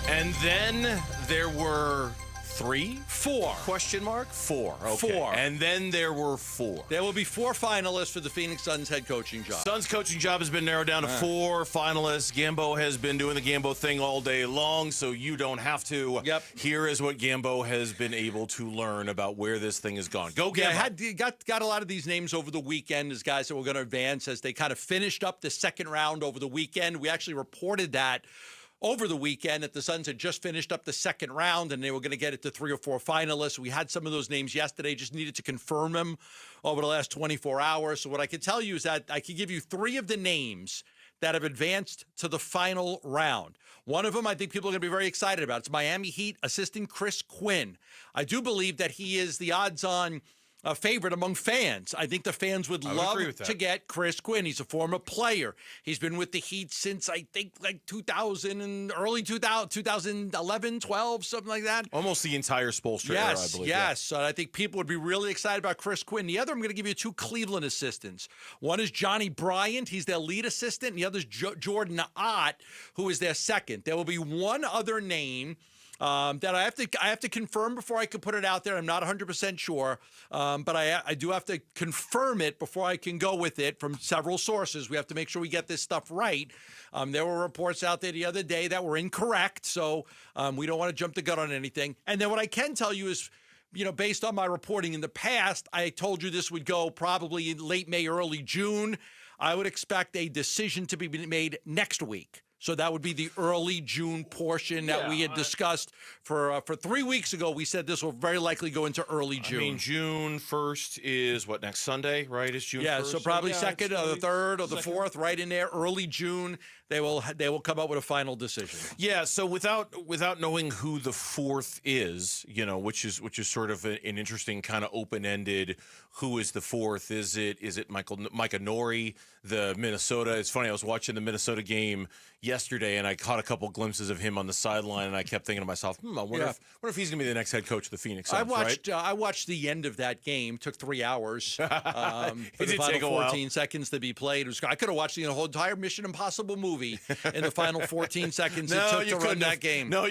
And then there were Four. Four. Okay. Four. And then there were four. There will be four finalists for the Phoenix Suns head coaching job. Suns coaching job has been narrowed down to four finalists. Gambo has been doing the Gambo thing all day long, so you don't have to. Yep. Here is what Gambo has been able to learn about where this thing has gone. Go, Gambo. Yeah, got a lot of these names over the weekend as guys that were going to advance as they kind of finished up the second round over the weekend. We actually reported that over the weekend that the Suns had just finished up the second round and they were going to get it to 3 or 4 finalists. We had some of those names yesterday, just needed to confirm them over the last 24 hours. So what I can tell you is that I can give you 3 of the names that have advanced to the final round. One of them I think people are going to be very excited about. It's Miami Heat assistant Chris Quinn. I do believe that he is the odds-on favorite among fans. I think the fans would love to get Chris Quinn. He's a former player. He's been with the Heat since I think like 2000 and early 2011, 12, something like that. Almost the entire Spoelstra era, I believe. Yes. So I think people would be really excited about Chris Quinn. The other, I'm going to give you 2 Cleveland assistants. One is Johnny Bryant. He's their lead assistant. And the other is Jordan Ott, who is their second. There will be one other name that I have to confirm before I can put it out there. I'm not 100% sure, but I do have to confirm it before I can go with it from several sources. We have to make sure we get this stuff right. There were reports out there the other day that were incorrect, so we don't want to jump the gun on anything. And then what I can tell you is, based on my reporting in the past, I told you this would go probably in late May, early June. I would expect a decision to be made next week. So that would be the early June portion that we had discussed for 3 weeks ago. We said this will very likely go into early June. I mean, June 1st is what, next Sunday, right? Is June 1st? Yeah, so probably second or the third or the fourth, right in there, early June. They will come up with a final decision. Yeah, so without knowing who the fourth is, which is sort of an interesting kind of open-ended, who is the fourth? Is it Micah Nori, the Minnesota? It's funny, I was watching the Minnesota game yesterday, and I caught a couple glimpses of him on the sideline, and I kept thinking to myself, I wonder if he's going to be the next head coach of the Phoenix Suns, I watched the end of that game. Took 3 hours for it the did final take a 14 while. seconds to be played. I could have watched the whole entire Mission Impossible movie in the final 14 seconds it took to run that game. No,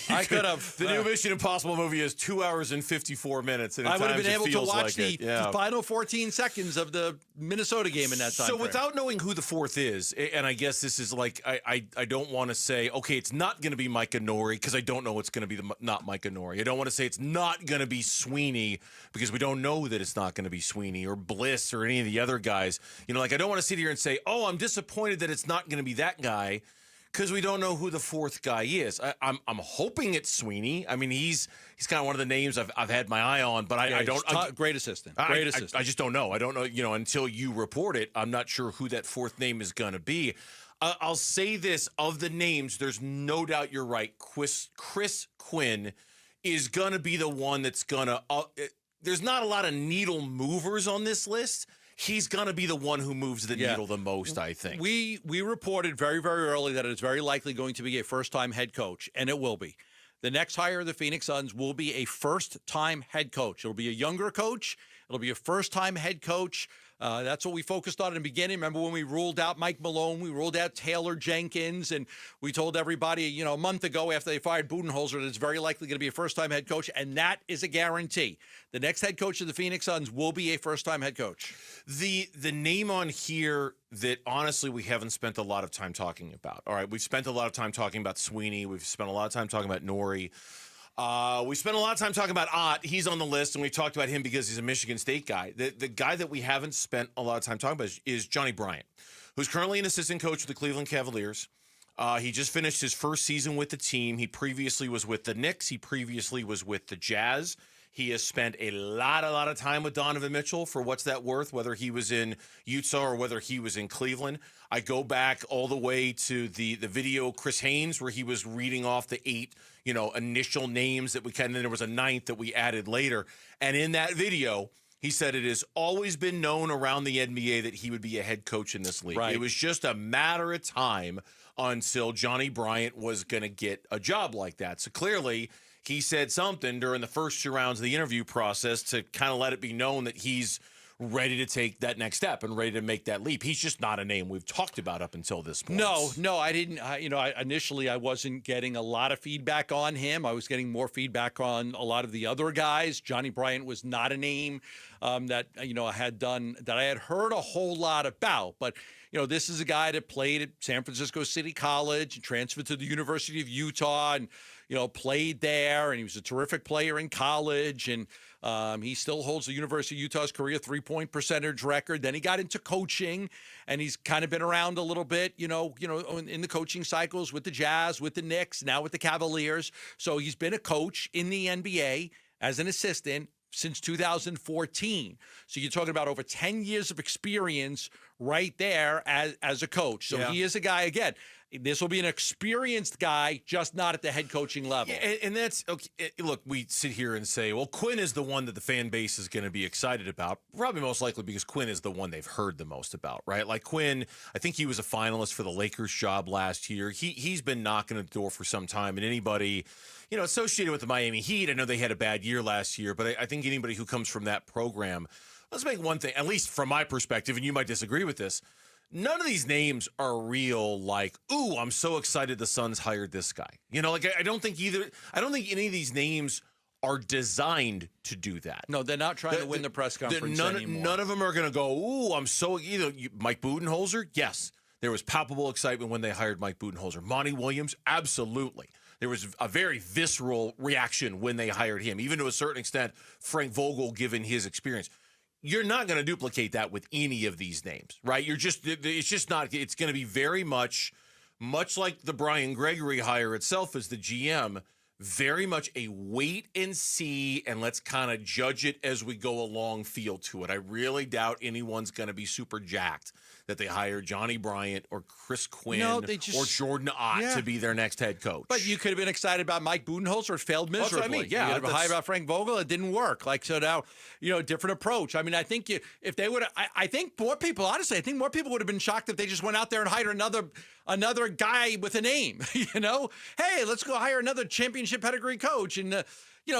I could have. The new Mission Impossible movie is 2 hours and 54 minutes, and I would have been able to watch the final 14 seconds of the Minnesota game in that time. So without knowing who the fourth is, and I guess this is like, I don't want to say, okay, it's not going to be Micah Nori, because I don't know it's going to be not Micah Nori. I don't want to say it's not going to be Sweeney, because we don't know that it's not going to be Sweeney or Bliss or any of the other guys. I don't want to sit here and say, oh, I'm disappointed that it's not going to be that guy, because we don't know who the fourth guy is. I'm hoping it's Sweeney. I mean, he's kind of one of the names I've had my eye on, but I don't. Great assistant. I just don't know. I don't know. Until you report it, I'm not sure who that fourth name is going to be. I'll say this: of the names, there's no doubt you're right. Chris Quinn is going to be the one that's going to. There's not a lot of needle movers on this list. He's going to be the one who moves the needle the most, I think. We reported very, very early that it is very likely going to be a first-time head coach, and it will be. The next hire of the Phoenix Suns will be a first-time head coach. It'll be a younger coach. It'll be a first-time head coach. That's what we focused on in the beginning. Remember when we ruled out Mike Malone, we ruled out Taylor Jenkins, and we told everybody, a month ago after they fired Budenholzer that it's very likely going to be a first-time head coach, and that is a guarantee. The next head coach of the Phoenix Suns will be a first-time head coach. The name on here that honestly we haven't spent a lot of time talking about. All right, we've spent a lot of time talking about Sweeney. We've spent a lot of time talking about Nori. We spent a lot of time talking about Ott. He's on the list, and we talked about him because he's a Michigan State guy. The guy that we haven't spent a lot of time talking about is Johnny Bryant, who's currently an assistant coach with the Cleveland Cavaliers. He just finished his first season with the team. He previously was with the Knicks. He previously was with the Jazz. He has spent a lot of time with Donovan Mitchell, for what's that worth, whether he was in Utah or whether he was in Cleveland. I go back all the way to the video Chris Haynes, where he was reading off the 8 initial names that we can, and then there was a 9th that we added later. And in that video, he said it has always been known around the NBA that he would be a head coach in this league. Right. It was just a matter of time until Johnny Bryant was going to get a job like that. So clearly, he said something during the first 2 rounds of the interview process to kind of let it be known that he's ready to take that next step and ready to make that leap. He's just not a name we've talked about up until this point. No, I didn't. Initially I wasn't getting a lot of feedback on him. I was getting more feedback on a lot of the other guys. Johnny Bryant was not a name that I had heard a whole lot about. But this is a guy that played at San Francisco City College and transferred to the University of Utah and played there, and he was a terrific player in college, and he still holds the University of Utah's career three-point percentage record. Then he got into coaching, and he's kind of been around a little bit, in the coaching cycles with the Jazz, with the Knicks, now with the Cavaliers. So he's been a coach in the NBA as an assistant since 2014. So you're talking about over 10 years of experience right there as a coach. So he is a guy, again, this will be an experienced guy, just not at the head coaching level. Yeah, and that's okay. Look, we sit here and say, well, Quinn is the one that the fan base is going to be excited about. Probably most likely because Quinn is the one they've heard the most about, right? Like Quinn, I think he was a finalist for the Lakers job last year. He's been knocking at the door for some time, and anybody associated with the Miami Heat, I know they had a bad year last year, but I think anybody who comes from that program, let's make one thing, at least from my perspective, and you might disagree with this. None of these names are real, like, ooh, I'm so excited the Suns hired this guy. I don't think any of these names are designed to do that. No, they're not trying to win the press conference anymore. None of them are going to go, ooh, I'm so, Mike Budenholzer, yes. There was palpable excitement when they hired Mike Budenholzer. Monty Williams, absolutely. There was a very visceral reaction when they hired him, even to a certain extent, Frank Vogel, given his experience. You're not going to duplicate that with any of these names, right? It's just not, it's going to be very much like the Brian Gregory hire itself as the GM, very much a wait and see, and let's kind of judge it as we go along feel to it. I really doubt anyone's going to be super jacked that they hire Johnny Bryant or Chris Quinn or Jordan Ott to be their next head coach. But you could have been excited about Mike Budenholzer. It failed miserably. That's what I mean. Yeah, you could have been high about Frank Vogel. It didn't work. So now, different approach. I mean, I think if they would, I think more people would have been shocked if they just went out there and hired another guy with a name. Hey, let's go hire another championship pedigree coach and.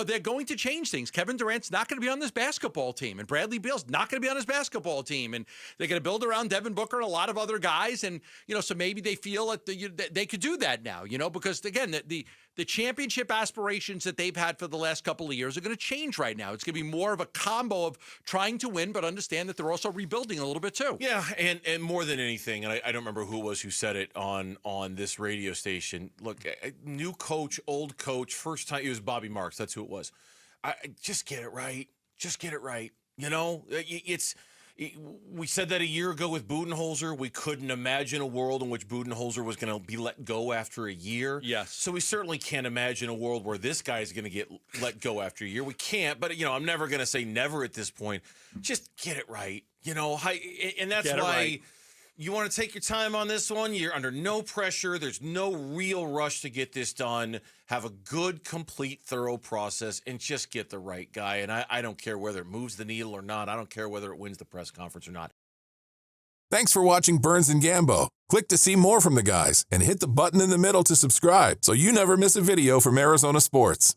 They're going to change things. Kevin Durant's not going to be on this basketball team, and Bradley Beal's not going to be on this basketball team, and they're going to build around Devin Booker and a lot of other guys, and so maybe they feel that they could do that now, because again, the championship aspirations that they've had for the last couple of years are going to change right now. It's going to be more of a combo of trying to win, but understand that they're also rebuilding a little bit too. Yeah, and more than anything, and I don't remember who it was who said it on this radio station. Look, new coach, old coach, first time, it was Bobby Marks. That's who it was. Just get it right. Just get it right. We said that a year ago with Budenholzer. We couldn't imagine a world in which Budenholzer was going to be let go after a year. Yes. So we certainly can't imagine a world where this guy is going to get let go after a year. We can't, but, I'm never going to say never at this point. Just get it right. And that's why you want to take your time on this one. You're under no pressure. There's no real rush to get this done. Have a good, complete, thorough process and just get the right guy. And I don't care whether it moves the needle or not. I don't care whether it wins the press conference or not. Thanks for watching Burns and Gambo. Click to see more from the guys and hit the button in the middle to subscribe so you never miss a video from Arizona sports.